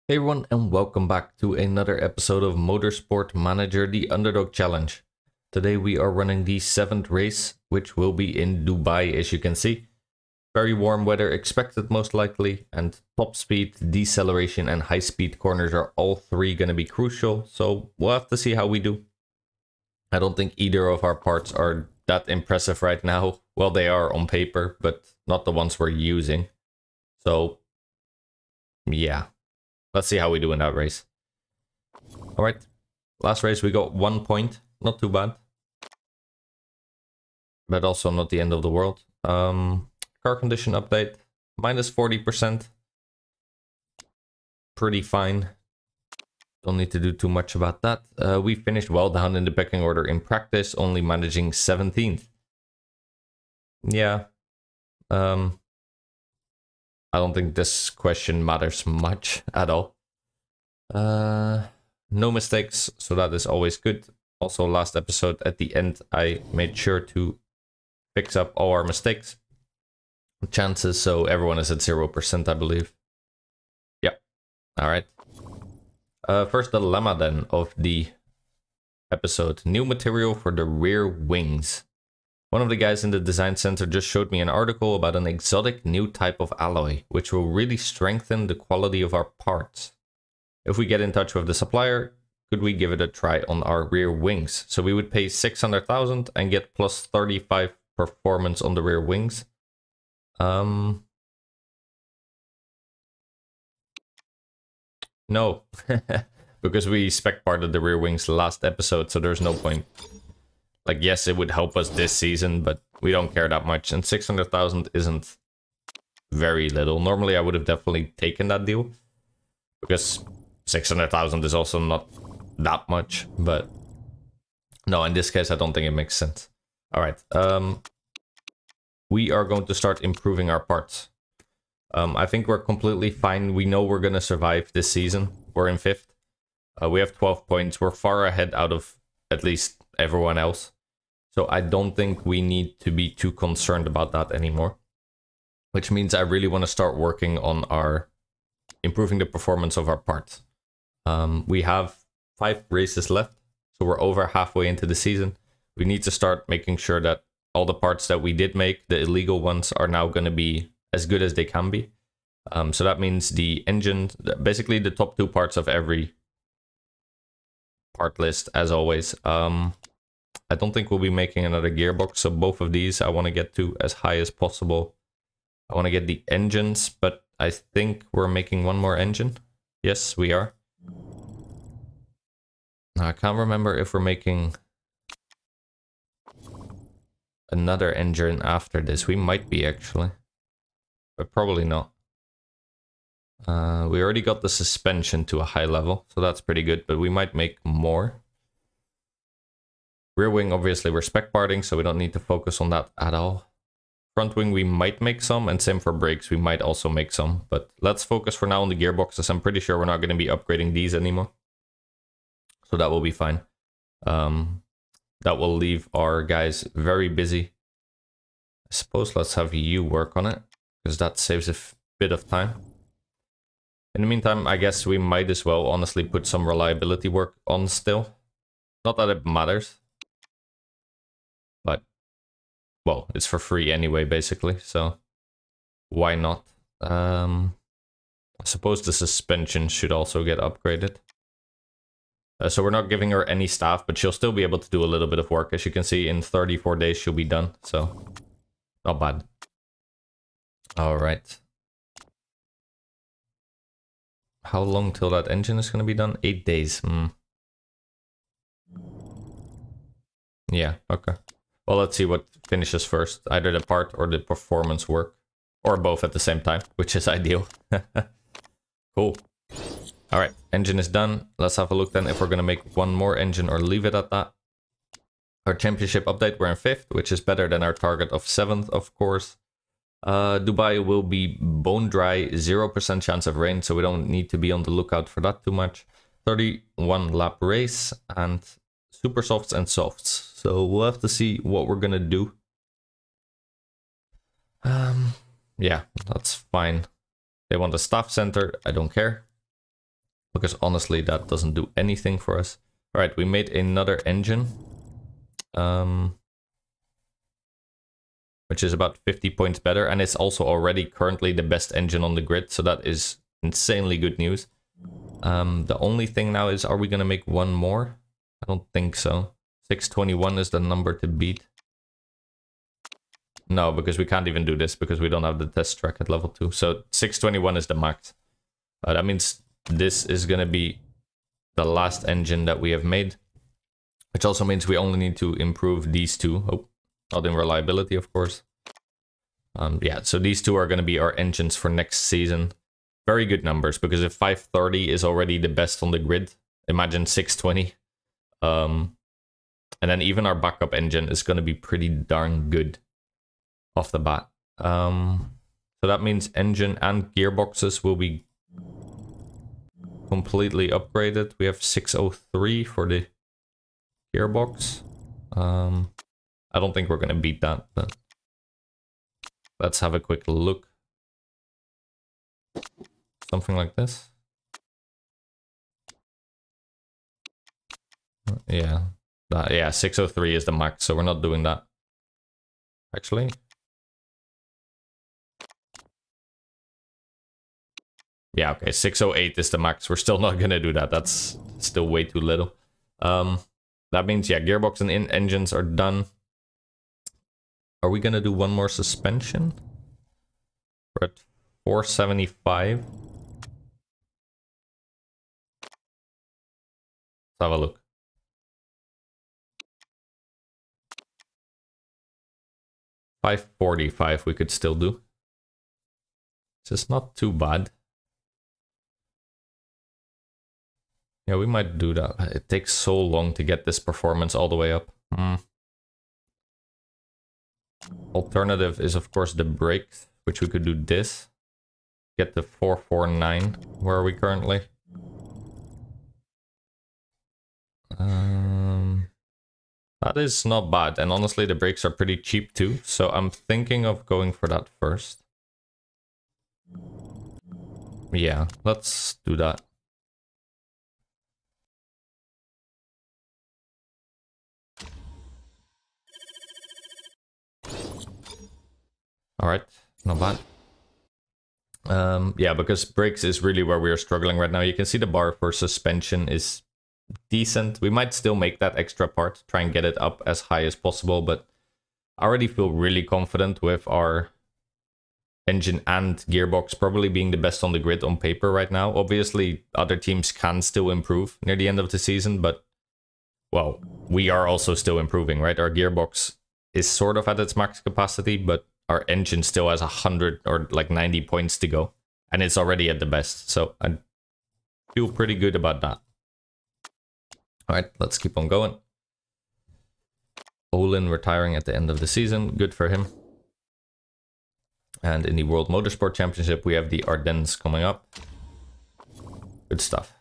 Hey everyone, and welcome back to another episode of Motorsport Manager, the Underdog Challenge. Today we are running the 7th race, which will be in Dubai, as you can see. Very warm weather expected most likely, and top speed, deceleration and high speed corners are all three going to be crucial, so we'll have to see how we do. I don't think either of our parts are that impressive right now. Well, they are on paper, but not the ones we're using. So, yeah. Let's see how we do in that race. Alright, last race we got 1 point, not too bad. But also not the end of the world. Car condition update, minus 40%. Pretty fine. Don't need to do too much about that. We finished well down in the pecking order in practice, only managing 17th. Yeah. I don't think this question matters much at all. No mistakes, so that is always good. Also, last episode at the end, I made sure to fix up all our mistakes. Chances, so everyone is at 0%, I believe. Yeah. Alright. First dilemma then of the episode. New material for the rear wings. One of the guys in the design center just showed me an article about an exotic new type of alloy, which will really strengthen the quality of our parts. If we get in touch with the supplier, could we give it a try on our rear wings? So we would pay 600,000 and get plus 35 performance on the rear wings. No, because we spec parted the rear wings last episode, so there's no point. Like, yes, it would help us this season, but we don't care that much. And 600,000 isn't very little. Normally, I would have definitely taken that deal, because 600,000 is also not that much. But no, in this case, I don't think it makes sense. All right. We are going to start improving our parts. I think we're completely fine. We know we're going to survive this season. We're in 5th. We have 12 points. We're far ahead out of at least everyone else. So I don't think we need to be too concerned about that anymore. Which means I really want to start working on our improving the performance of our parts. We have 5 races left, so we're over halfway into the season. We need to start making sure that all the parts that we did make, the illegal ones, are now going to be as good as they can be. So that means the engine, basically the top 2 parts of every part list, as always. I don't think we'll be making another gearbox, so both of these I want to get to as high as possible. I want to get the engines, but I think we're making one more engine. Yes, we are. I can't remember if we're making another engine after this. We might be, actually. But probably not. We already got the suspension to a high level, so that's pretty good, but we might make more. Rear wing, obviously, we're spec parting, so we don't need to focus on that at all. Front wing, we might make some, and same for brakes, we might also make some. But let's focus for now on the gearboxes. I'm pretty sure we're not going to be upgrading these anymore. So that will be fine. That will leave our guys very busy. I suppose let's have you work on it, because that saves a bit of time. In the meantime, I guess we might as well honestly put some reliability work on still. Not that it matters. But, well, it's for free anyway, basically, so why not? I suppose the suspension should also get upgraded. So we're not giving her any staff, but she'll still be able to do a little bit of work. As you can see, in 34 days she'll be done, so not bad. Alright. How long till that engine is going to be done? 8 days. Yeah, okay. Well, let's see what finishes first. Either the part or the performance work. Or both at the same time, which is ideal. Cool. Alright, engine is done. Let's have a look then if we're going to make one more engine or leave it at that. Our championship update, we're in 5th, which is better than our target of 7th, of course. Dubai will be bone dry, 0% chance of rain, so we don't need to be on the lookout for that too much. 31 lap race and super softs and softs. So we'll have to see what we're gonna do. Yeah, that's fine. They want a staff center, I don't care. because honestly that doesn't do anything for us. All right, we made another engine, which is about 50 points better, and it's also already currently the best engine on the grid, so that is insanely good news. The only thing now is, are we gonna make one more? I don't think so. 621 is the number to beat. No, because we can't even do this because we don't have the test track at level 2. So 621 is the max. That means this is going to be the last engine that we have made. Which also means we only need to improve these two. Oh, not in reliability, of course. Yeah, so these two are going to be our engines for next season. Very good numbers, because if 530 is already the best on the grid, imagine 620. And then even our backup engine is going to be pretty darn good off the bat. So that means engine and gearboxes will be completely upgraded. We have 603 for the gearbox. I don't think we're going to beat that, but let's have a quick look. Something like this. Yeah, yeah, 603 is the max, so we're not doing that. Actually, yeah, okay, 608 is the max. We're still not gonna do that. That's still way too little. That means, yeah, gearbox and engines are done. Are we gonna do one more suspension? We're at 475. Let's have a look. $545 we could still do. It's just not too bad. Yeah, we might do that. It takes so long to get this performance all the way up. Alternative is, of course, the brakes, which we could do this. Get the 449. Where are we currently? That is not bad, and honestly the brakes are pretty cheap too, so I'm thinking of going for that first. Yeah, let's do that. Alright, not bad. Yeah, because brakes is really where we are struggling right now. You can see the bar for suspension is decent. We might still make that extra part, try and get it up as high as possible, but I already feel really confident with our engine and gearbox probably being the best on the grid on paper right now. Obviously, other teams can still improve near the end of the season, but, well, we are also still improving, right? Our gearbox is sort of at its max capacity, but our engine still has 100 or like 90 points to go, and it's already at the best, so I feel pretty good about that. Alright, let's keep on going. Olin retiring at the end of the season. Good for him. And in the World Motorsport Championship, we have the Ardennes coming up. Good stuff.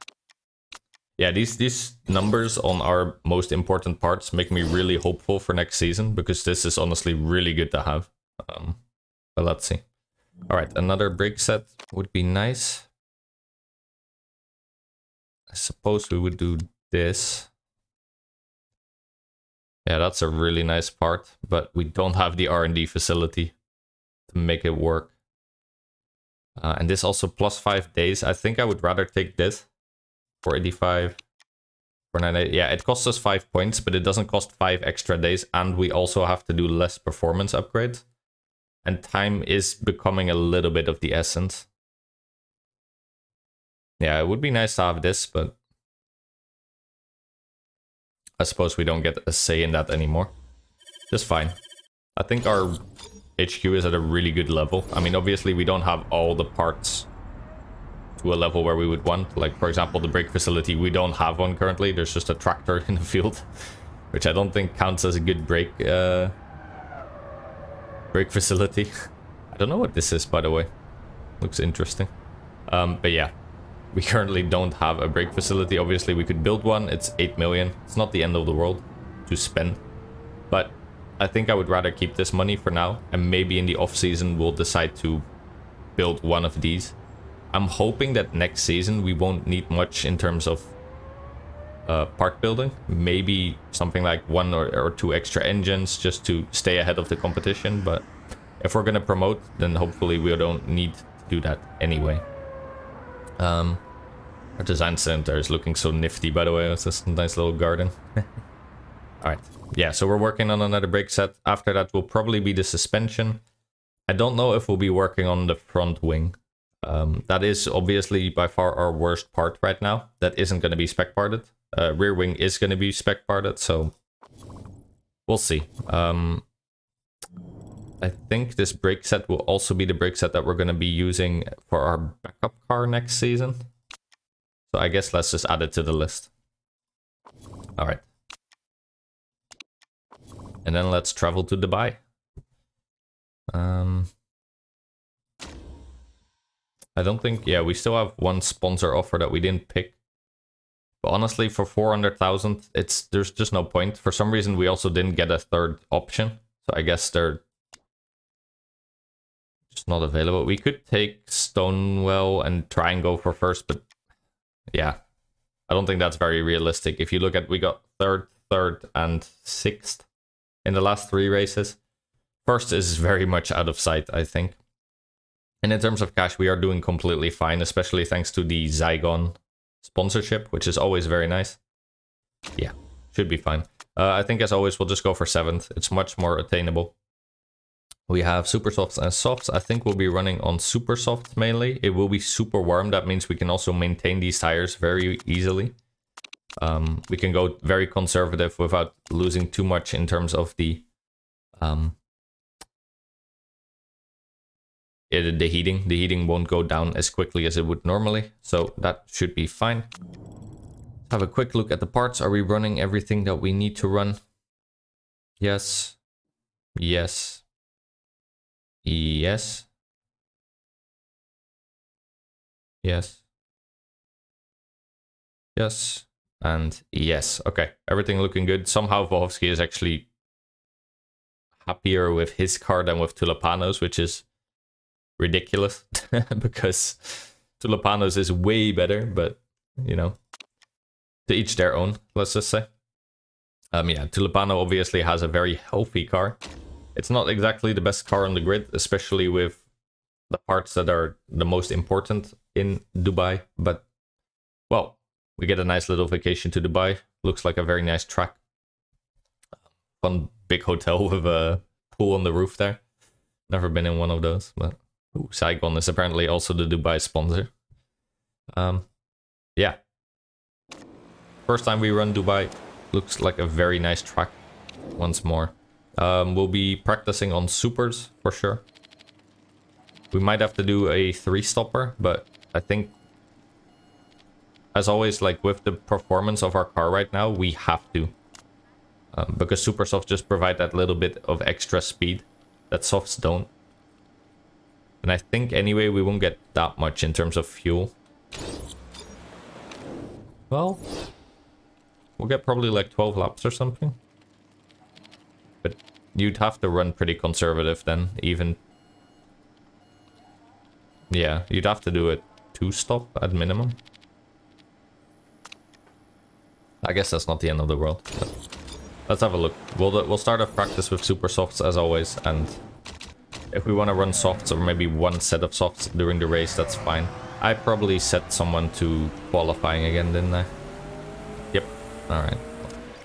Yeah, these numbers on our most important parts make me really hopeful for next season, because this is honestly really good to have. But let's see. Alright, another brake set would be nice. I suppose we would do this. Yeah, that's a really nice part, but we don't have the R&D facility to make it work. And this also plus 5 days. I think I would rather take this. 485, 498. Yeah, it costs us 5 points, but it doesn't cost 5 extra days, and we also have to do less performance upgrades. And time is becoming a little bit of the essence. Yeah, it would be nice to have this, but I suppose we don't get a say in that anymore. Just fine. I think our HQ is at a really good level. I mean, obviously we don't have all the parts to a level where we would want. Like, for example, the brake facility, we don't have one currently. There's just a tractor in the field, which I don't think counts as a good brake facility. I don't know what this is, by the way. Looks interesting. But yeah. We currently don't have a brake facility. Obviously, we could build one. It's 8 million. It's not the end of the world to spend. But I think I would rather keep this money for now. And maybe in the off-season, we'll decide to build one of these. I'm hoping that next season we won't need much in terms of part building. Maybe something like 1 or 2 extra engines just to stay ahead of the competition. But if we're going to promote, then hopefully we don't need to do that anyway. Our design center is looking so nifty, by the way. It's just a nice little garden. Alright, yeah, so we're working on another brake set. After that will probably be the suspension. I don't know if we'll be working on the front wing. That is obviously by far our worst part right now. That isn't going to be spec parted. Rear wing is going to be spec parted, so we'll see. I think this brake set will also be the brake set that we're going to be using for our backup car next season. So I guess let's just add it to the list. Alright. And then let's travel to Dubai. I don't think... Yeah, we still have one sponsor offer that we didn't pick. But honestly, for 400,000, there's just no point. For some reason, we also didn't get a third option. So I guess they're just not available. We could take Stonewell and try and go for first, but yeah, I don't think that's very realistic. If you look at, we got third, and 6th in the last 3 races. First is very much out of sight, I think. And in terms of cash, we are doing completely fine, especially thanks to the Zygon sponsorship, which is always very nice. Yeah, should be fine. I think as always, we'll just go for 7th. It's much more attainable. We have super softs and softs. I think we'll be running on super softs mainly. It will be super warm. That means we can also maintain these tires very easily. We can go very conservative without losing too much in terms of the heating. The heating won't go down as quickly as it would normally, so that should be fine. Have a quick look at the parts. Are we running everything that we need to run? Yes. Yes. Yes. Yes. Yes. And yes. Okay. Everything looking good. Somehow Wojowski is actually happier with his car than with Tulipano's, which is ridiculous because Tulipano's is way better, but you know, to each their own, let's just say. Yeah, Tulipano obviously has a very healthy car. It's not exactly the best car on the grid, especially with the parts that are the most important in Dubai. But, well, we get a nice little vacation to Dubai. Looks like a very nice track. One big hotel with a pool on the roof there. Never been in one of those, but ooh, Saigon is apparently also the Dubai sponsor. Yeah. First time we run Dubai. Looks like a very nice track once more. We'll be practicing on supers for sure. We might have to do a 3-stopper, but I think, as always, like with the performance of our car right now, we have to. Because super softs just provide that little bit of extra speed that softs don't. And I think anyway, we won't get that much in terms of fuel. Well, we'll get probably like 12 laps or something. But you'd have to run pretty conservative then, even. Yeah, you'd have to do a 2-stop at minimum. I guess that's not the end of the world. But let's have a look. We'll start off practice with super softs as always, and if we want to run softs or maybe one set of softs during the race, that's fine. I probably set someone to qualifying again, didn't I? Yep. Alright.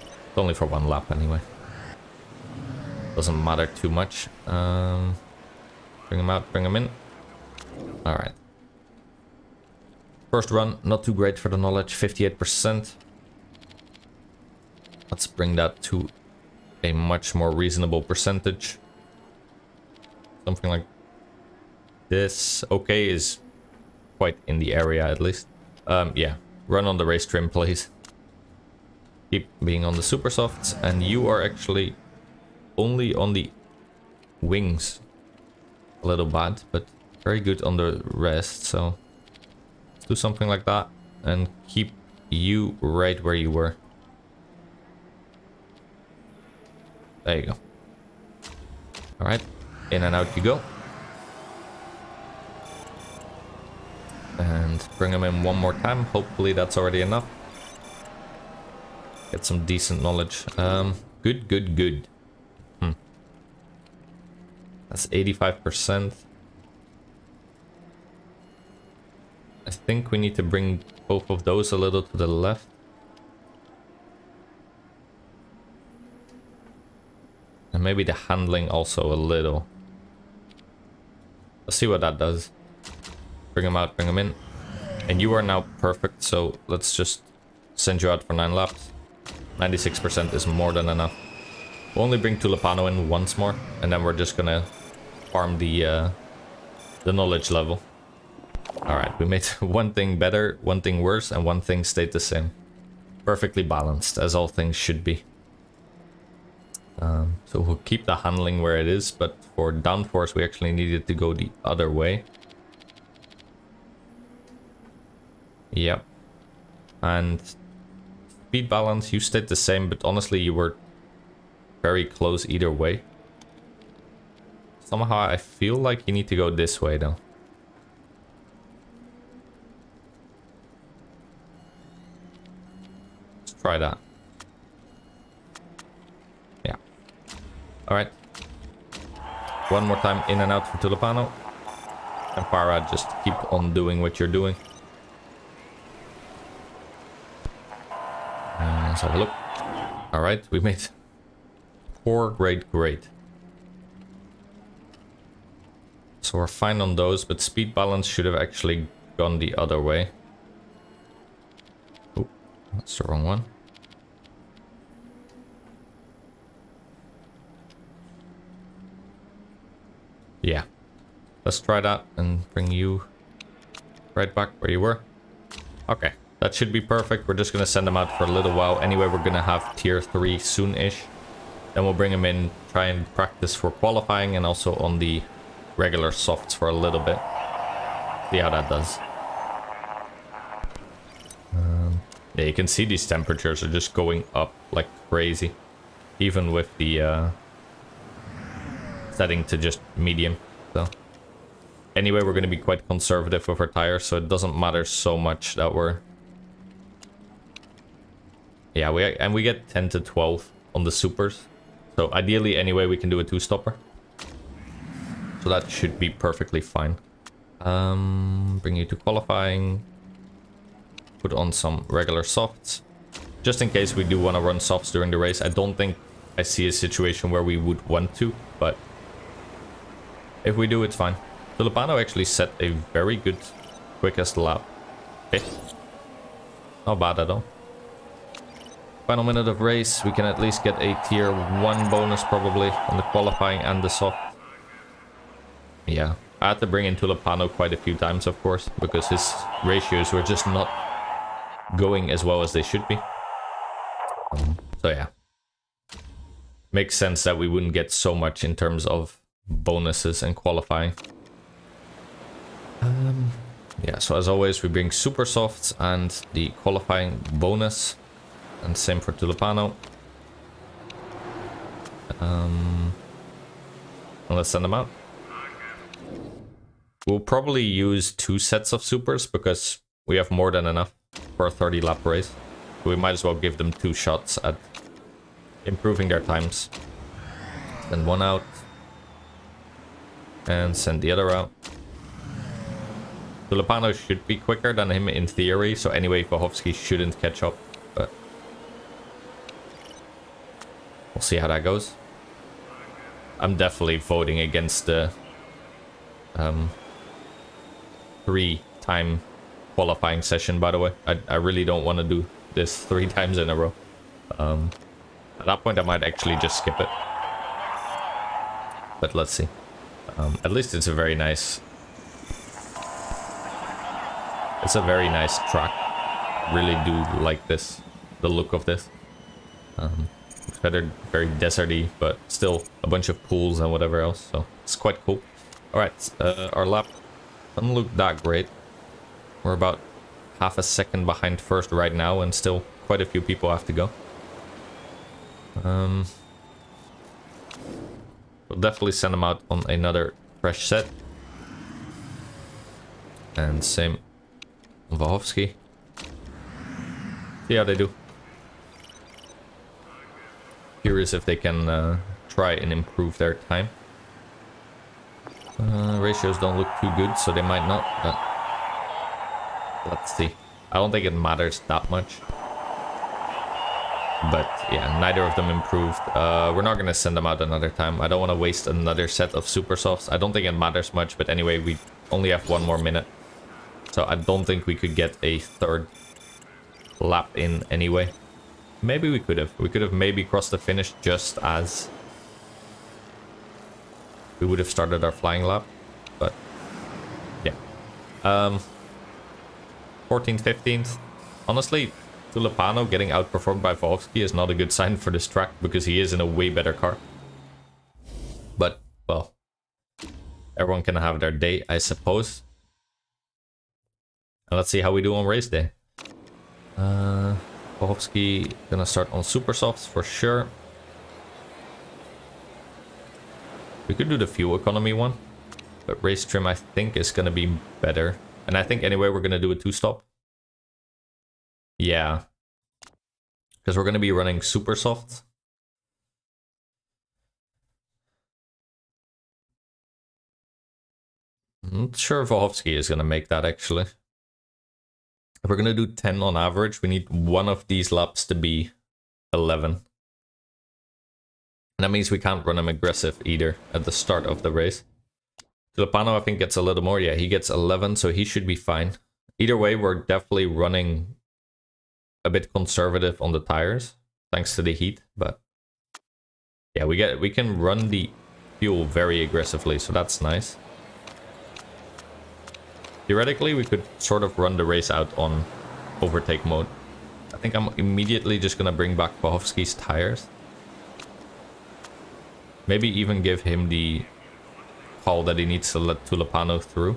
It's only for 1 lap anyway. Doesn't matter too much. Bring him out, bring him in. Alright. First run, not too great for the knowledge, 58%. Let's bring that to a much more reasonable percentage. Something like this. Okay is quite in the area at least. Yeah, run on the race trim, please. Keep being on the super softs, and you are actually only on the wings. A little bad, but very good on the rest, so let's do something like that and keep you right where you were. There you go. Alright, in and out you go. And bring him in one more time. Hopefully that's already enough. Get some decent knowledge. Good, good, good. That's 85%. I think we need to bring both of those a little to the left. And maybe the handling also a little. Let's see what that does. Bring him out, bring him in. And you are now perfect, so let's just send you out for 9 laps. 96% is more than enough. We'll only bring Tulipano in once more, and then we're just gonna farm the knowledge level. Alright, we made one thing better, one thing worse, and one thing stayed the same. Perfectly balanced, as all things should be. So we'll keep the handling where it is, but for downforce we actually needed to go the other way. Yep. And speed balance, you stayed the same, but honestly you were very close either way. Somehow I feel like you need to go this way though. Let's try that. Yeah. Alright. One more time in and out for Tulipano. And Para, just keep on doing what you're doing. Let's have a look. Alright, we made 4 great. So we're fine on those, but speed balance should have actually gone the other way. Oh, that's the wrong one. Yeah. Let's try that and bring you right back where you were. Okay. That should be perfect. We're just going to send them out for a little while. Anyway, we're going to have tier 3 soon-ish. Then we'll bring them in, try and practice for qualifying and also on the regular softs for a little bit. See how that does. Yeah, you can see these temperatures are just going up like crazy. Even with the setting to just medium. So anyway, we're going to be quite conservative with our tires, so it doesn't matter so much that we're... Yeah, we get 10 to 12 on the supers. So ideally, anyway, we can do a 2-stopper. So that should be perfectly fine. Bring you to qualifying. Put on some regular softs. Just in case we do want to run softs during the race. I don't think I see a situation where we would want to, but if we do, it's fine. Tulipano actually set a very good quickest lap. Okay. Not bad at all. Final minute of race, we can at least get a tier 1 bonus probably on the qualifying and the soft. Yeah, I had to bring in Tulipano quite a few times, of course, because his ratios were just not going as well as they should be. So yeah, makes sense that we wouldn't get so much in terms of bonuses and qualifying. Yeah, so as always, we bring super softs and the qualifying bonus. And same for Tulipano. And let's send them out. We'll probably use 2 sets of supers because we have more than enough for a 30 lap race. We might as well give them 2 shots at improving their times. Send one out. And send the other out. Tulipano should be quicker than him in theory, so anyway, Wachowski shouldn't catch up. But we'll see how that goes. I'm definitely voting against the 3-time qualifying session, by the way. I really don't want to do this 3 times in a row. At that point I might actually just skip it. But let's see. At least it's a very nice... It's a very nice track. I really do like this, the look of this. It's better, very deserty, but still a bunch of pools and whatever else, so it's quite cool. Alright, our lap doesn't look that great. We're about half a second behind first right now, and still quite a few people have to go. We'll definitely send them out on another fresh set. And same Wachowski. See how they do. Curious if they can try and improve their time. Ratios don't look too good, so they might not, but let's see. I don't think it matters that much. But yeah, neither of them improved. We're not going to send them out another time. I don't want to waste another set of super softs. I don't think it matters much, but anyway, we only have 1 more minute. So I don't think we could get a 3rd lap in anyway. Maybe we could have. We could have maybe crossed the finish just as we would have started our flying lap. But yeah. 14th, 15th. Honestly, Tulipano getting outperformed by Wachowski is not a good sign for this track because he is in a way better car. But, well, everyone can have their day, I suppose. And let's see how we do on race day. Wachowski gonna start on super softs for sure. We could do the fuel economy one, but race trim I think is gonna be better. And I think anyway we're gonna do a 2-stop. Yeah, because we're gonna be running super soft. I'm not sure if Wachowski is gonna make that actually. If we're going to do 10 on average, we need one of these laps to be 11. And that means we can't run him aggressive either at the start of the race. Tulipano, I think, gets a little more. Yeah, he gets 11, so he should be fine. Either way, we're definitely running a bit conservative on the tires, thanks to the heat. But yeah, we can run the fuel very aggressively, so that's nice. Theoretically, we could sort of run the race out on overtake mode. I think I'm immediately just going to bring back Wachowski's tires. Maybe even give him the call that he needs to let Tulipano through.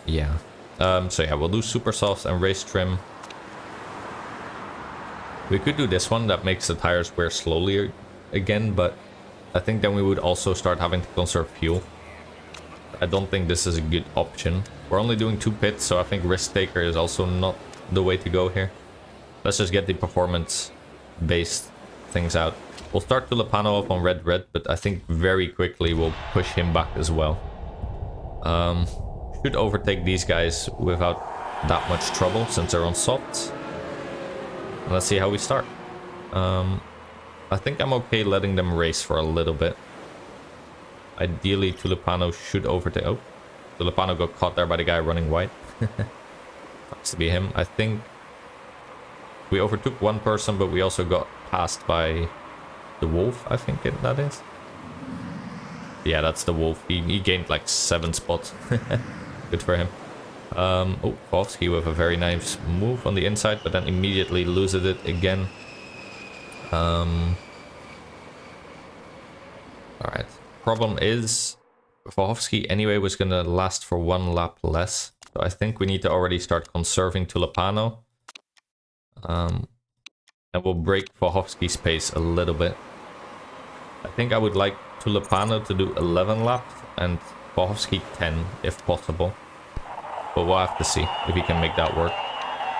Yeah. So yeah, we'll do super softs and race trim. We could do this one that makes the tires wear slowly again, but I think then we would also start having to conserve fuel. I don't think this is a good option. We're only doing 2 pits, so I think risk taker is also not the way to go here. Let's just get the performance-based things out. We'll start Tulipano up on red, but I think very quickly we'll push him back as well. Should overtake these guys without that much trouble since they're on softs. Let's see how we start. I think I'm okay letting them race for a little bit. Ideally, Tulipano should overtake. Oh, Tulipano got caught there by the guy running white. Has to be him. I think we overtook one person, but we also got passed by the wolf, I think that is. Yeah, that's the wolf. He gained like 7 spots. Good for him. Oh, Wachowski with a very nice move on the inside, but then immediately loses it again. Alright. Problem is, Wachowski anyway was gonna last for 1 lap less. So I think we need to already start conserving Tulipano. And we'll break Wachowski's pace a little bit. I think I would like Tulipano to do 11 laps and Wachowski 10 if possible. But we'll have to see if he can make that work.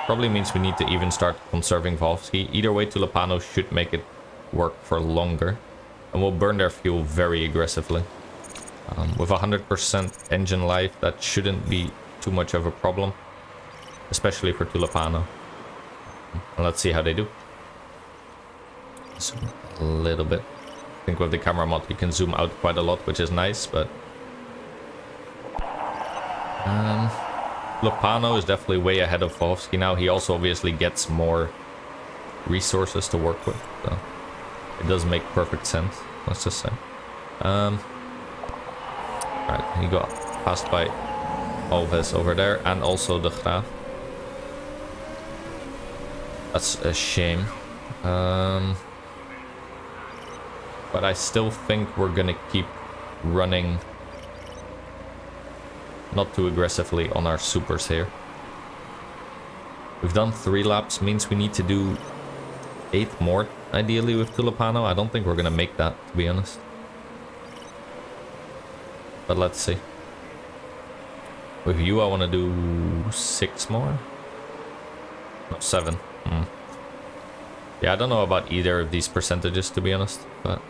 Probably means we need to even start conserving Wachowski. Either way, Tulipano should make it work for longer. And we'll burn their fuel very aggressively. With 100% engine life, that shouldn't be too much of a problem. Especially for Tulipano. And let's see how they do. Zoom a little bit. I think with the camera mod you can zoom out quite a lot, which is nice, but... Tulipano is definitely way ahead of Wachowski now. He also obviously gets more resources to work with, so it does make perfect sense, let's just say. Right, he got passed by Alves over there, and also the Graaf. That's a shame. But I still think we're gonna keep running not too aggressively on our supers here. We've done 3 laps, means we need to do 8 more, ideally, with Tulipano. I don't think we're gonna make that, to be honest. But let's see. With you, I want to do 6 more. No, 7. Yeah, I don't know about either of these percentages, to be honest, but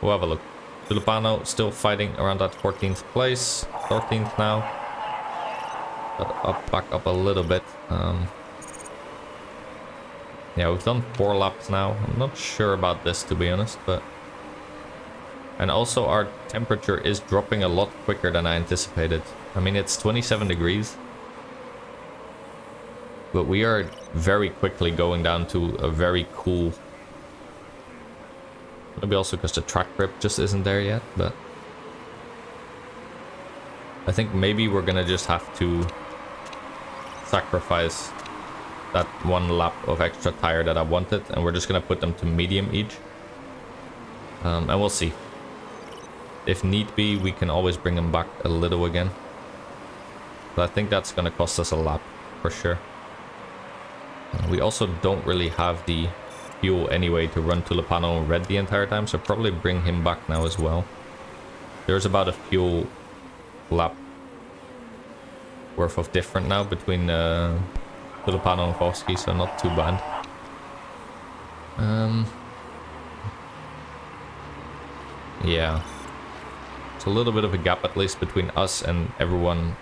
we'll have a look. Tulipano still fighting around that 14th place. 13th now. But back up a little bit. Yeah, we've done 4 laps now. I'm not sure about this, to be honest, but... And also our temperature is dropping a lot quicker than I anticipated. I mean, it's 27 degrees. But we are very quickly going down to a very cool... Maybe also because the track grip just isn't there yet, but... I think maybe we're gonna just have to sacrifice that 1 lap of extra tire that I wanted, and we're just gonna put them to medium each. And we'll see. If need be, we can always bring them back a little again. But I think that's gonna cost us a lap, for sure. We also don't really have the fuel anyway to run Tulipano in red the entire time, so probably bring him back now as well. There's about a fuel lap worth of different now between Tulipano and Foski, so not too bad. Yeah. It's a little bit of a gap at least between us and everyone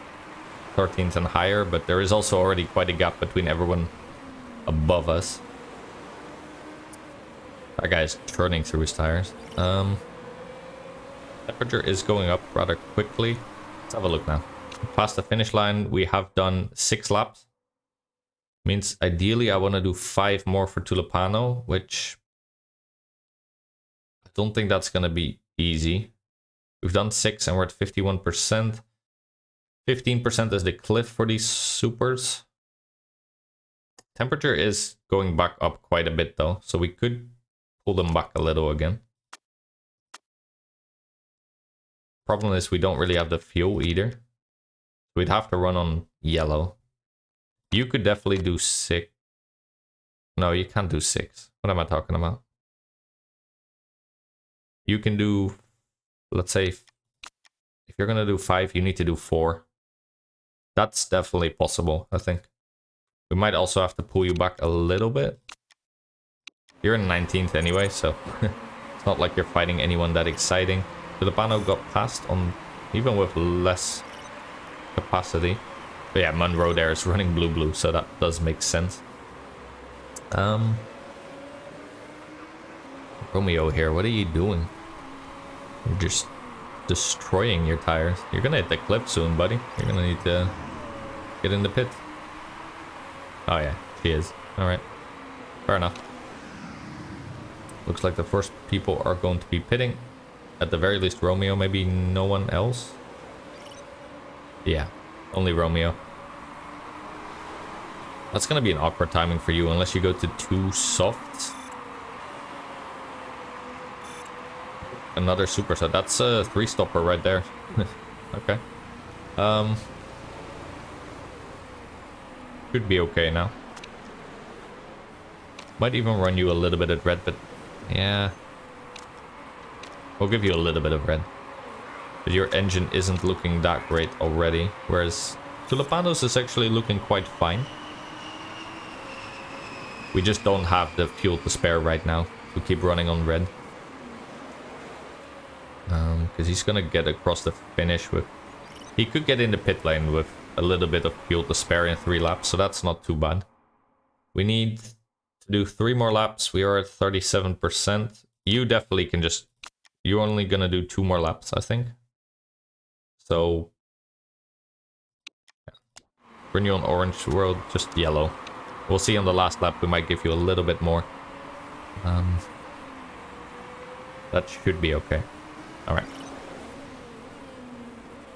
13th and higher, but there is also already quite a gap between everyone above us. That guy is churning through his tires. Temperature is going up rather quickly. Let's have a look now. Past the finish line, we have done 6 laps. Means ideally I want to do 5 more for Tulipano, which I don't think that's going to be easy. We've done 6 and we're at 51%. 15% is the cliff for these supers. Temperature is going back up quite a bit though, so we could pull them back a little again. Problem is we don't really have the fuel either. We'd have to run on yellow. You could definitely do 6. No, you can't do 6. What am I talking about? You can do, let's say, if you're gonna do 5, you need to do 4. That's definitely possible, I think. We might also have to pull you back a little bit. You're in 19th anyway, so it's not like you're fighting anyone that exciting. Tulipano got passed on even with less capacity. But yeah, Monroe there is running blue, so that does make sense. Romeo here, what are you doing? You're just destroying your tires. You're gonna hit the cliff soon, buddy. You're gonna need to get in the pit. Oh yeah, she is. Alright. Fair enough. Looks like the first people are going to be pitting. At the very least Romeo, maybe no one else? Yeah, only Romeo. That's gonna be an awkward timing for you unless you go to 2 softs. Another super set. That's a 3-stopper right there. Okay. Should be okay now. Might even run you a little bit at red, but yeah. We'll give you a little bit of red. But your engine isn't looking that great already. Whereas Tulipano's is actually looking quite fine. We just don't have the fuel to spare right now to keep running on red. Because he's gonna get across the finish with... He could get in the pit lane with a little bit of fuel to spare in 3 laps, so that's not too bad. We need to do 3 more laps. We are at 37%. You definitely can just... You're only gonna do 2 more laps, I think. So... Yeah. Bring you on orange world, just yellow. We'll see on the last lap, we might give you a little bit more. That should be okay. Alright.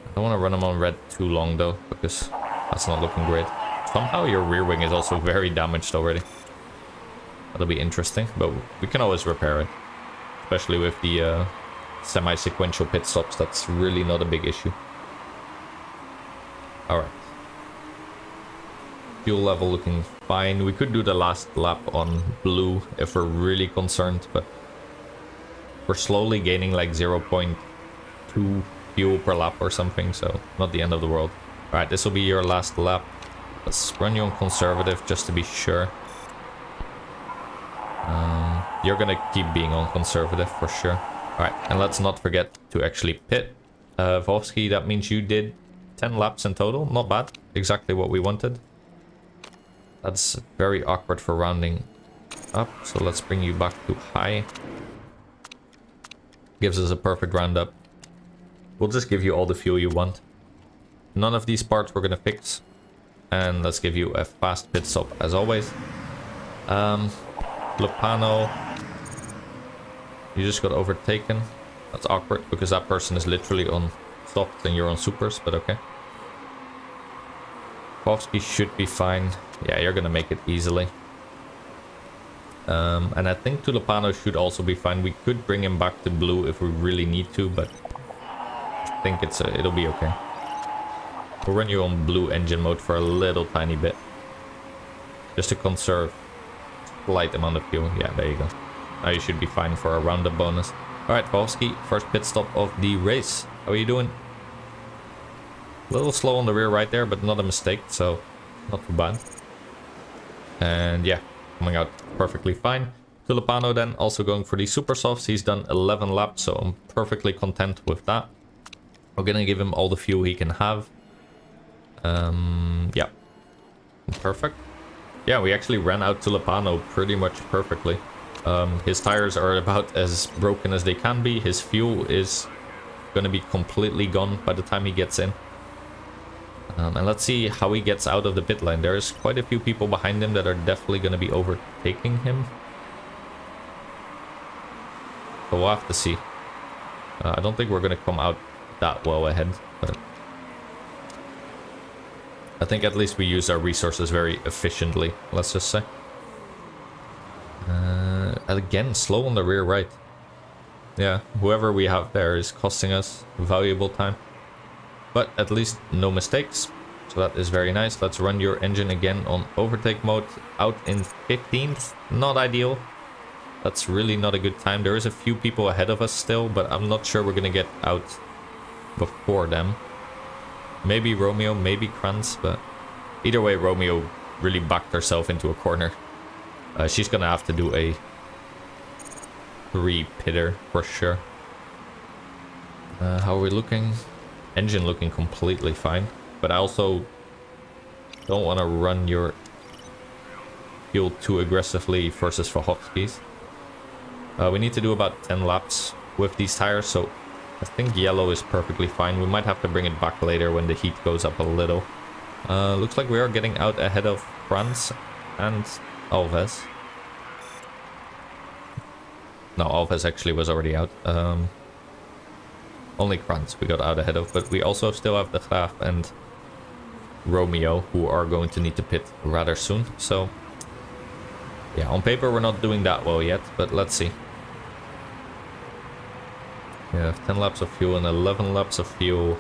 I don't want to run them on red too long though, because that's not looking great. Somehow your rear wing is also very damaged already. That'll be interesting, but we can always repair it. Especially with the semi-sequential pit stops, that's really not a big issue. Alright. Fuel level looking fine. We could do the last lap on blue if we're really concerned, but we're slowly gaining like 0.2 fuel per lap or something, so not the end of the world. Alright, this will be your last lap. Let's run you on conservative just to be sure. You're gonna keep being on conservative for sure. Alright, and let's not forget to actually pit. Vovsky, that means you did 10 laps in total. Not bad. Exactly what we wanted. That's very awkward for rounding up. So let's bring you back to high. Gives us a perfect roundup. We'll just give you all the fuel you want. None of these parts we're gonna fix. And let's give you a fast pit stop as always. Lopano. You just got overtaken. That's awkward because that person is literally on soft and you're on supers, but okay. Povsky should be fine. Yeah, you're gonna make it easily. And I think Tulipano should also be fine. We could bring him back to blue if we really need to, but I think it'll be okay. We'll run you on blue engine mode for a little tiny bit. Just to conserve a slight amount of fuel. Yeah, there you go. Now you should be fine for a roundup bonus. Alright, Povsky, first pit stop of the race. How are you doing? A little slow on the rear right there, but not a mistake, so not too bad. And yeah, coming out perfectly fine. Tulipano then also going for the super softs. He's done 11 laps, so I'm perfectly content with that. We're gonna give him all the fuel he can have. Yeah, perfect. Yeah, we actually ran out Tulipano pretty much perfectly. His tires are about as broken as they can be. His fuel is gonna be completely gone by the time he gets in. And let's see how he gets out of the pit line. There's quite a few people behind him that are definitely going to be overtaking him. So we'll have to see. I don't think we're going to come out that well ahead, but I think at least we use our resources very efficiently, let's just say. Again, slow on the rear right. Yeah, whoever we have there is costing us valuable time. But at least no mistakes, so that is very nice. Let's run your engine again on overtake mode. Out in 15th, not ideal. That's really not a good time. There is a few people ahead of us still, but I'm not sure we're gonna get out before them. Maybe Romeo, maybe Kranz, but either way, Romeo really backed herself into a corner. She's gonna have to do a 3-pitter for sure. How are we looking? Engine looking completely fine, but I also don't want to run your fuel too aggressively versus Vahovsky's. We need to do about 10 laps with these tires, so I think yellow is perfectly fine. We might have to bring it back later when the heat goes up a little. Looks like we are getting out ahead of Franz and Alves. No, Alves actually was already out. Only Kranz we got out ahead of, but we also still have the Graaf and Romeo, who are going to need to pit rather soon. So, yeah, on paper we're not doing that well yet, but let's see. We have 10 laps of fuel and 11 laps of fuel.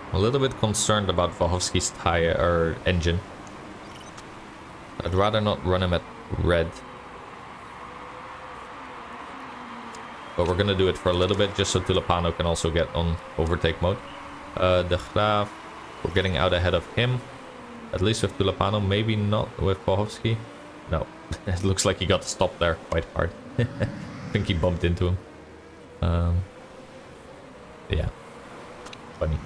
I'm a little bit concerned about Vahovsky's tire or engine. I'd rather not run him at red. But we're gonna do it for a little bit, just so Tulipano can also get on overtake mode. The Graaf, we're getting out ahead of him. At least with Tulipano, maybe not with Vahovsky. No, it looks like he got stopped there quite hard. I think he bumped into him. Yeah, funny.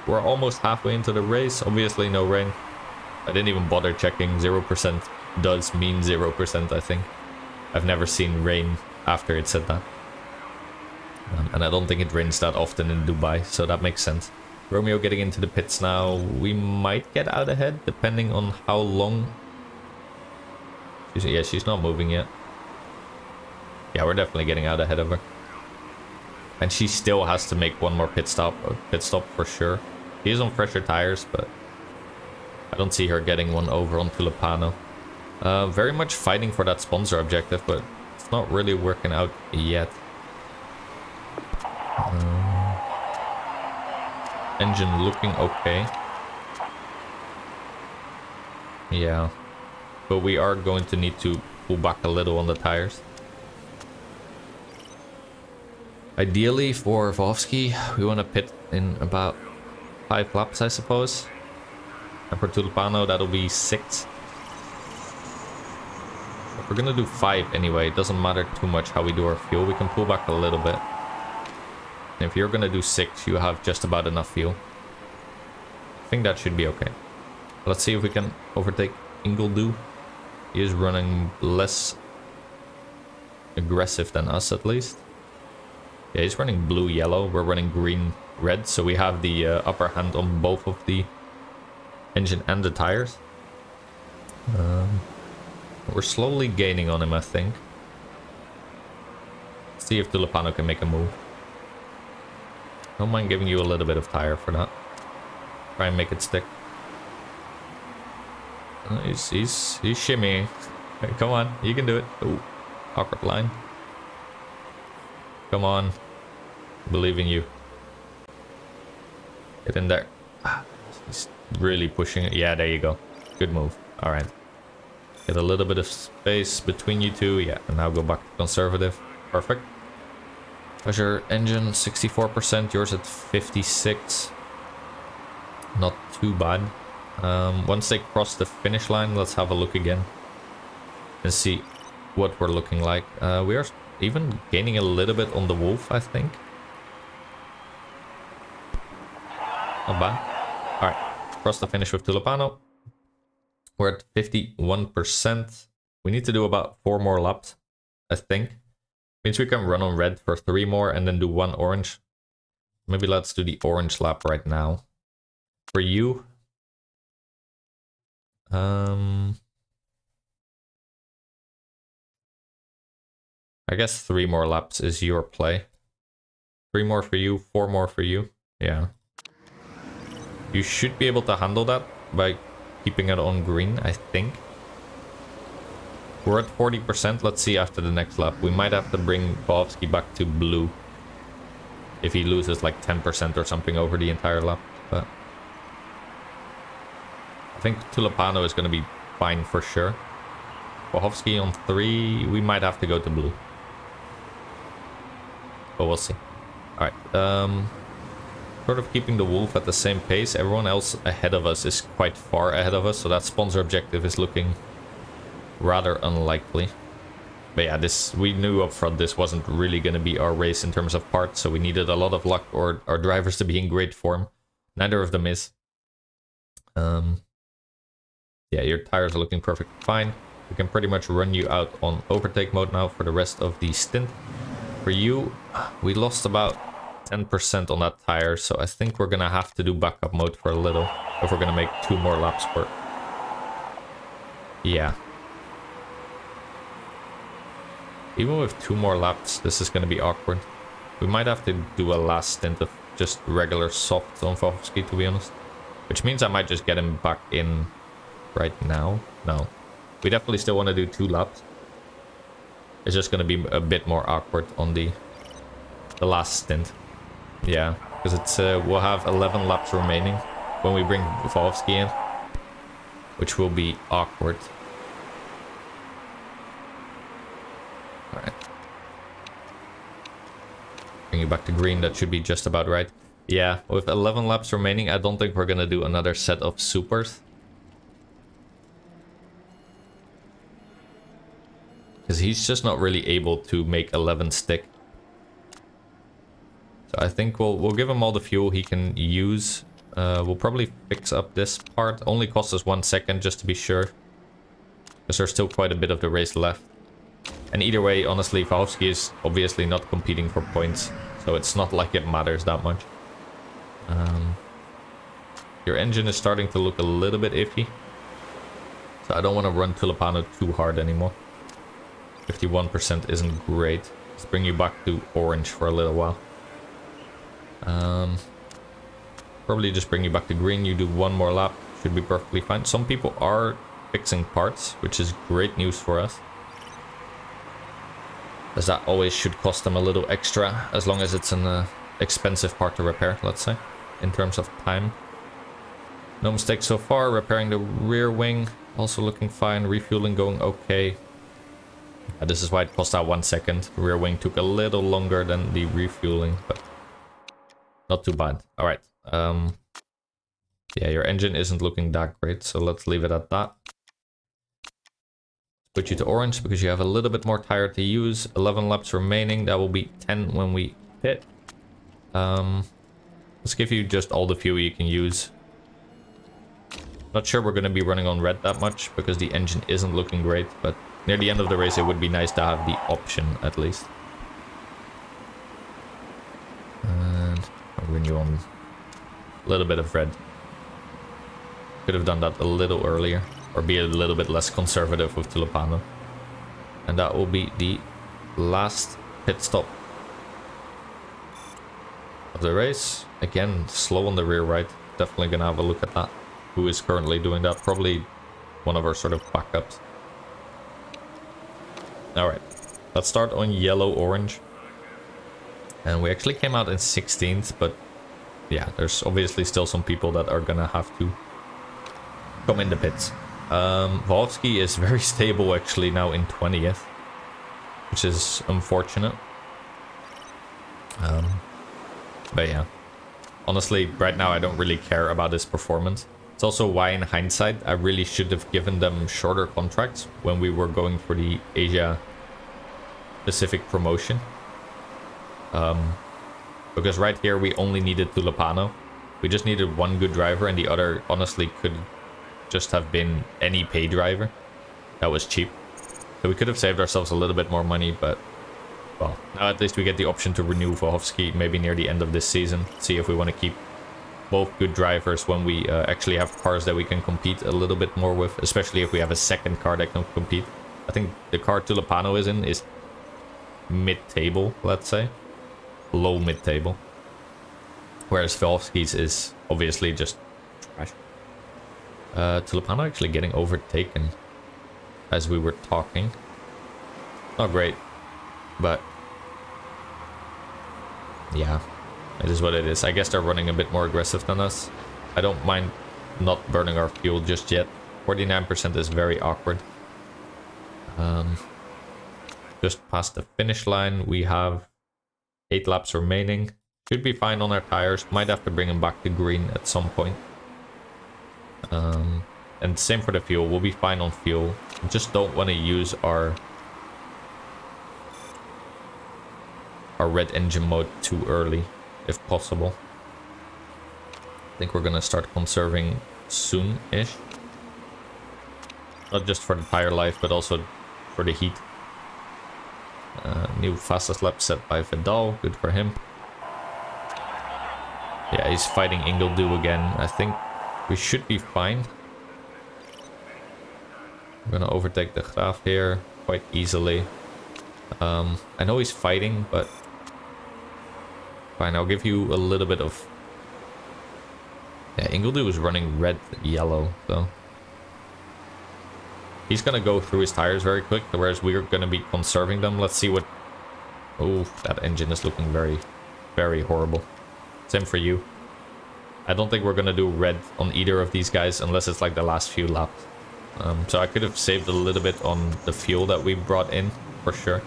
We're almost halfway into the race. Obviously no rain. I didn't even bother checking. 0% does mean 0%, I think. I've never seen rain after it said that. And I don't think it rains that often in Dubai, so that makes sense. Romeo getting into the pits now. We might get out ahead, depending on how long... she's not moving yet. Yeah, we're definitely getting out ahead of her. And she still has to make one more pit stop for sure. She is on fresher tires, but I don't see her getting one over on Tulipano. Very much fighting for that sponsor objective, but it's not really working out yet. Engine looking okay. Yeah. But we are going to need to pull back a little on the tires. Ideally for Vahovsky, we want to pit in about 5 laps, I suppose. And for Tulipano, that'll be 6. But we're gonna do 5 anyway. It doesn't matter too much how we do our fuel. We can pull back a little bit. And if you're gonna do 6, you have just about enough fuel. I think that should be okay. Let's see if we can overtake Ingledew. He is running less aggressive than us, at least. Yeah, he's running blue-yellow. We're running green-red, so we have the upper hand on both of the engine and the tires. We're slowly gaining on him, I think. Let's see if Tulipano can make a move. Don't mind giving you a little bit of tire for that. Try and make it stick. He's shimmying. Hey, come on, you can do it. Ooh, awkward line. Come on. Believe in you. Get in there. He's really pushing it. Yeah, there you go. Good move. Alright. Get a little bit of space between you two. Yeah, and now go back to conservative. Perfect. How's your engine? 64%. Yours at 56. Not too bad. Once they cross the finish line, let's have a look again. And see what we're looking like. We are even gaining a little bit on the Wolf, I think. Not bad. Alright, cross the finish with Tulipano. We're at 51%. We need to do about 4 more laps, I think. Means we can run on red for 3 more and then do 1 orange. Maybe let's do the orange lap right now. For you... I guess 3 more laps is your play. 3 more for you, 4 more for you. Yeah. You should be able to handle that by keeping it on green, I think. We're at 40%. Let's see after the next lap. We might have to bring Bovsky back to blue. If he loses like 10% or something over the entire lap. But I think Tulipano is going to be fine for sure. Bohovsky on 3. We might have to go to blue. But we'll see. Alright. Sort of keeping the Wolf at the same pace. Everyone else ahead of us is quite far ahead of us. So that sponsor objective is looking rather unlikely. But yeah, this we knew up front this wasn't really going to be our race in terms of parts. So we needed a lot of luck or our drivers to be in great form. Neither of them is. Yeah, your tires are looking perfectly fine. We can pretty much run you out on overtake mode now for the rest of the stint. For you, we lost about 10% on that tire, so I think we're gonna have to do backup mode for a little if we're gonna make 2 more laps work. Yeah. Even with 2 more laps, this is gonna be awkward. We might have to do a last stint of just regular soft on Vovsky, to be honest. Which means I might just get him back in right now. No. We definitely still want to do 2 laps. It's just going to be a bit more awkward on the last stint. Yeah, because it's we'll have 11 laps remaining when we bring Vovsky in, which will be awkward. Alright. Bring you back to green, that should be just about right. Yeah, with 11 laps remaining, I don't think we're going to do another set of supers. Because he's just not really able to make 11 stick. So I think we'll give him all the fuel he can use. We'll probably fix up this part. Only cost us 1 second just to be sure. Because there's still quite a bit of the race left. And either way, honestly, Vovsky is obviously not competing for points. So it's not like it matters that much. Your engine is starting to look a little bit iffy. So I don't want to run Tulipano too hard anymore. 51% isn't great. Let's bring you back to orange for a little while. Probably just bring you back to green. You do 1 more lap. Should be perfectly fine. Some people are fixing parts, which is great news for us. As that always should cost them a little extra, as long as it's an expensive part to repair, let's say, in terms of time. No mistakes so far. Repairing the rear wing, also looking fine. Refueling going okay. This is why it cost out 1 second. The rear wing took a little longer than the refueling, but not too bad. All right. Yeah, your engine isn't looking that great, so let's leave it at that. Put you to orange because you have a little bit more tire to use. 11 laps remaining. That will be 10 when we pit. Let's give you just all the fuel you can use. Not sure we're going to be running on red that much because the engine isn't looking great, but near the end of the race it would be nice to have the option at least. And I'll renew on a little bit of red. Could have done that a little earlier, or be a little bit less conservative with Tulipano. And that will be the last pit stop of the race. Again, slow on the rear right. Definitely gonna have a look at that. Who is currently doing that? Probably one of our sort of backups. Alright, let's start on yellow-orange. And we actually came out in 16th, but yeah, there's obviously still some people that are gonna have to come in the pits. Volsky is very stable actually now in 20th, which is unfortunate. But yeah, honestly, right now I don't really care about his performance. It's also why in hindsight I really should have given them shorter contracts when we were going for the Asia Pacific promotion. Because right here we only needed Tulipano. We just needed one good driver, and the other honestly could just have been any pay driver that was cheap. So we could have saved ourselves a little bit more money, but well, now at least we get the option to renew Vohovsky maybe near the end of this season. See if we want to keep both good drivers when we actually have cars that we can compete a little bit more with, especially if we have a second car that can compete. I think the car Tulipano is in is mid-table, let's say. Low mid-table. Whereas Vohovsky's is obviously just trash. Tulipano actually getting overtaken as we were talking. Not great, but yeah, it is what it is. I guess they're running a bit more aggressive than us. I don't mind not burning our fuel just yet. 49% is very awkward. Just past the finish line, we have 8 laps remaining. Should be fine on our tires. Might have to bring them back to green at some point. And same for the fuel. We'll be fine on fuel. Just don't want to use our red engine mode too early, if possible. I think we're gonna start conserving soon-ish. Not just for the tire life, but also for the heat. New fastest lap set by Vidal. Good for him. Yeah, he's fighting Ingledew again. I think we should be fine. I'm gonna overtake the Graaf here quite easily. I know he's fighting, but fine, I'll give you a little bit of... Yeah, Ingledew is running red-yellow, so... He's gonna go through his tires very quick, whereas we're gonna be conserving them. Let's see what... Oh, that engine is looking very, very horrible. Same for you. I don't think we're gonna do red on either of these guys unless it's like the last few laps. So I could have saved a little bit on the fuel that we brought in, for sure.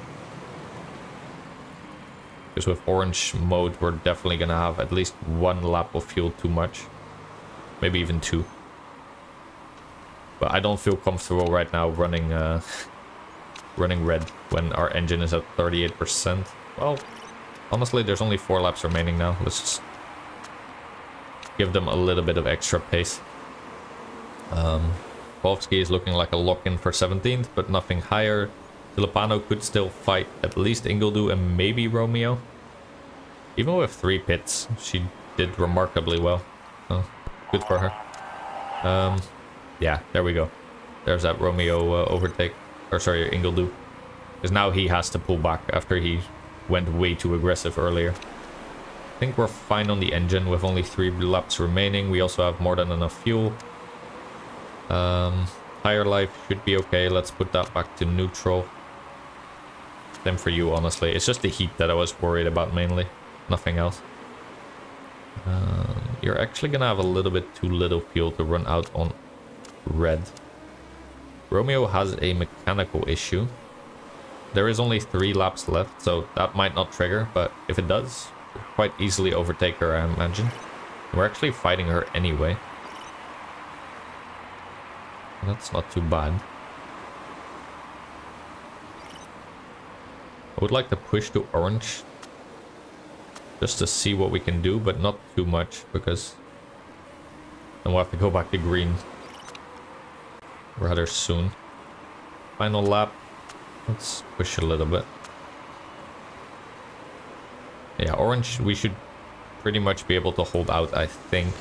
Because with orange mode, we're definitely gonna have at least 1 lap of fuel too much. Maybe even 2. But I don't feel comfortable right now running running red when our engine is at 38%. Well, honestly, there's only 4 laps remaining now. Let's just give them a little bit of extra pace. Volsky is looking like a lock-in for 17th, but nothing higher. Tulipano could still fight at least Ingledew and maybe Romeo. Even with 3 pits, she did remarkably well. Oh, good for her. Yeah, there we go. There's that Romeo overtake. Or sorry, Ingledew. Because now he has to pull back after he went way too aggressive earlier. I think we're fine on the engine with only 3 laps remaining. We also have more than enough fuel. Tire life should be okay. Let's put that back to neutral. Same for you, honestly. It's just the heat that I was worried about mainly. Nothing else. You're actually gonna have a little bit too little fuel to run out on red. Romeo has a mechanical issue. There is only 3 laps left, so that might not trigger, but if it does, quite easily overtake her, I imagine. We're actually fighting her anyway. That's not too bad. I would like to push to orange. Just to see what we can do, but not too much, because then we'll have to go back to green rather soon. Final lap. Let's push a little bit. Yeah, orange we should pretty much be able to hold out, I think.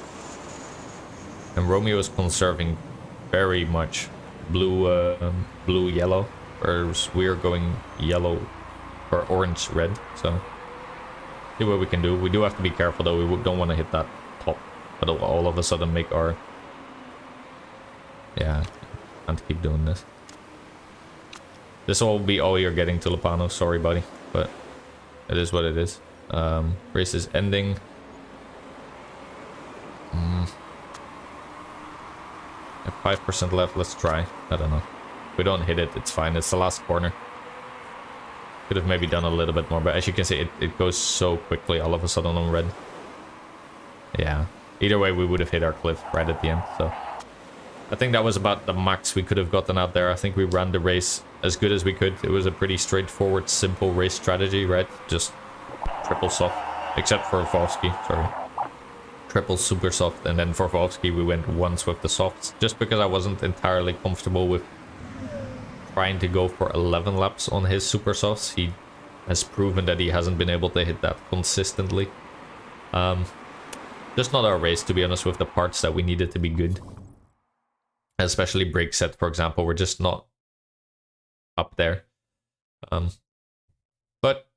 And Romeo is conserving very much blue, blue, yellow, whereas we're going yellow or orange, red. So see what we can do. We do have to be careful though. We don't want to hit that top, but all of a sudden make our... Yeah, can't keep doing this. This will be all you're getting, Tulipano. Sorry, buddy, but it is what it is. Race is ending. Have 5% left. Let's try. I don't know. If we don't hit it, it's fine. It's the last corner. Could have maybe done a little bit more, but as you can see, it goes so quickly all of a sudden on red. Yeah. Either way, we would have hit our cliff right at the end, so... I think that was about the max we could have gotten out there. I think we ran the race as good as we could. It was a pretty straightforward, simple race strategy, right? Just triple soft, except for Vovsky, sorry. Triple super soft, and then for Vovsky we went once with the softs, just because I wasn't entirely comfortable with trying to go for 11 laps on his super softs. He has proven that he hasn't been able to hit that consistently. Just not our race, to be honest, with the parts that we needed to be good. Especially brake set, for example, we're just not up there. But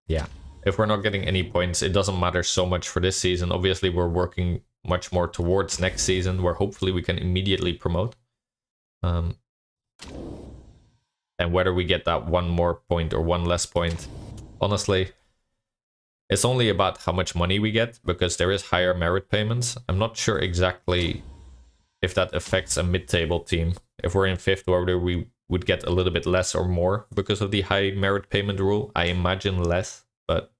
yeah, if we're not getting any points, it doesn't matter so much for this season. Obviously, we're working much more towards next season, where hopefully we can immediately promote. And whether we get that one more point or one less point, honestly, it's only about how much money we get, because there is higher merit payments. I'm not sure exactly if that affects a mid-table team. If we're in 5th, whether we would get a little bit less or more because of the high merit payment rule. I imagine less, but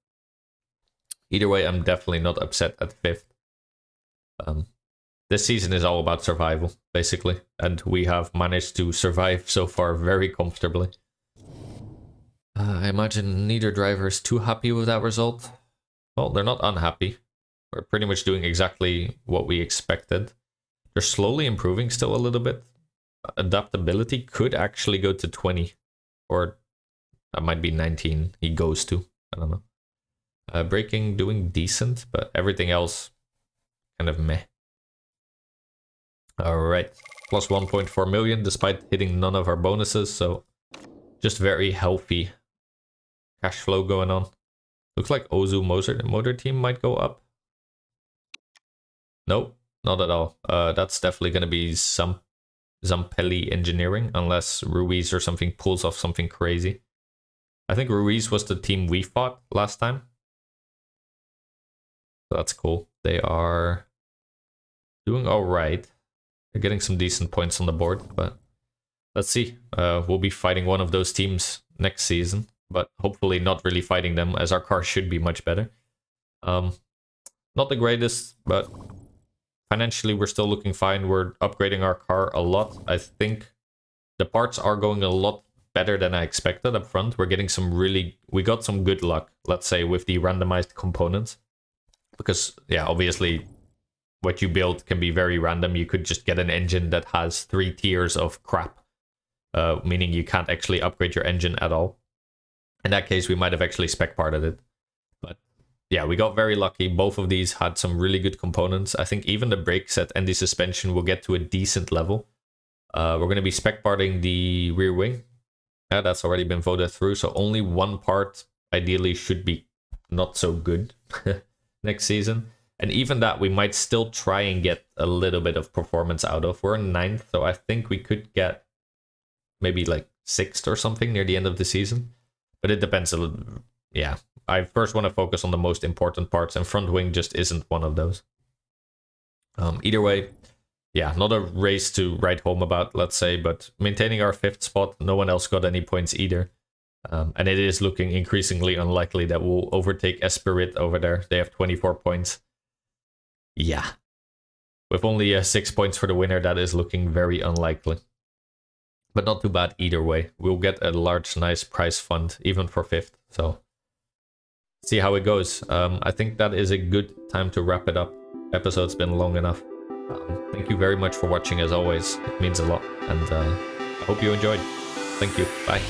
either way, I'm definitely not upset at 5th. This season is all about survival, basically, and we have managed to survive so far very comfortably. I imagine neither driver is too happy with that result. Well, they're not unhappy. We're pretty much doing exactly what we expected. They're slowly improving still a little bit. Adaptability could actually go to 20. Or that might be 19 he goes to. I don't know. Braking doing decent, but everything else kind of meh. Alright. Plus 1.4 million despite hitting none of our bonuses. So just very healthy cash flow going on. Looks like Ozu motor team might go up. Nope. Not at all. That's definitely going to be Zampelli Engineering, unless Ruiz or something pulls off something crazy. I think Ruiz was the team we fought last time. So that's cool. They are doing alright. They're getting some decent points on the board, but let's see. We'll be fighting one of those teams next season, but hopefully not really fighting them, as our car should be much better. Not the greatest, but financially, we're still looking fine. We're upgrading our car a lot. I think the parts are going a lot better than I expected up front. We're getting some we got some good luck, let's say, with the randomized components. Because, yeah, obviously, what you build can be very random. You could just get an engine that has 3 tiers of crap, meaning you can't actually upgrade your engine at all. In that case, we might have actually spec parted it. But yeah, we got very lucky. Both of these had some really good components. I think even the brake set and the suspension will get to a decent level. We're going to be spec parting the rear wing. Yeah, that's already been voted through. So only one part ideally should be not so good next season. And even that we might still try and get a little bit of performance out of. We're in 9th, so I think we could get maybe like 6th or something near the end of the season. But it depends a little. Yeah, I first want to focus on the most important parts, and front wing just isn't one of those. Either way, yeah, not a race to write home about, let's say, but maintaining our 5th spot. No one else got any points either. And it is looking increasingly unlikely that we'll overtake Esprit over there. They have 24 points. Yeah. With only 6 points for the winner, that is looking very unlikely. But not too bad either way. We'll get a large, nice prize fund, even for 5th. So, see how it goes. I think that is a good time to wrap it up. Episode's been long enough. Thank you very much for watching as always. It means a lot. And I hope you enjoyed. Thank you. Bye.